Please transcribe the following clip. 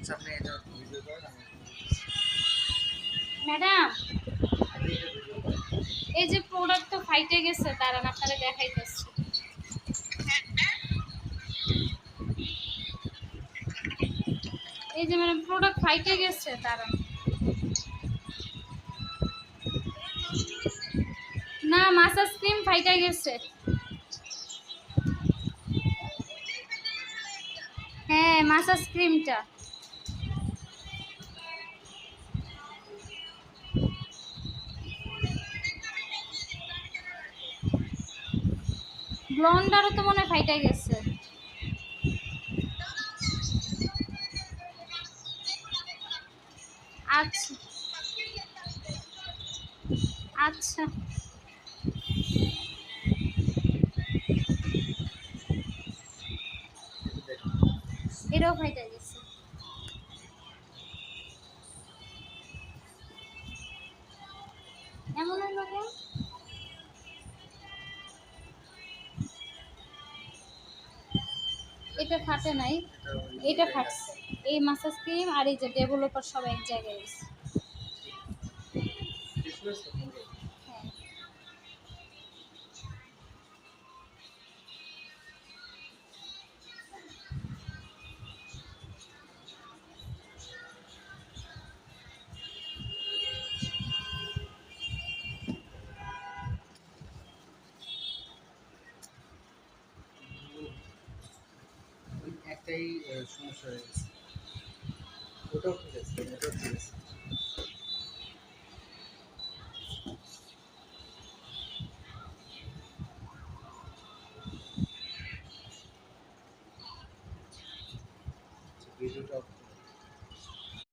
সামনে এটা ভিডিও করেন আমি ম্যাডাম আগে এটা ভিডিও করেন। এই যে প্রোডাক্ট তো ফাইটে গেছে, দাঁড়ান আপনারা দেখাইতেছি। এই যে ম্যাডাম প্রোডাক্ট ফাইটে গেছে, দাঁড়ান। না, মাসাজ ক্রিম ফাইটে গেছে। হ্যাঁ, মাসাজ ক্রিমটা। ব্লন্ডারও তো মনে হয় ফাইটে গেছে। আচ্ছা আচ্ছা, এটা দেখুন। এটাও ফাইটে গেছে। এমন হলো কেন? এটা ফাটে নাই, এটা ওই এটা জায়গায় ফাটছে। এই মাসাজ ক্রিম আর এই যে ডেভেলপার সব এক জায়গায় গেছে। ডিসপ্লেস হবে। হ্যাঁ, ওই একটাই সমস্যা হয়ে গেছে।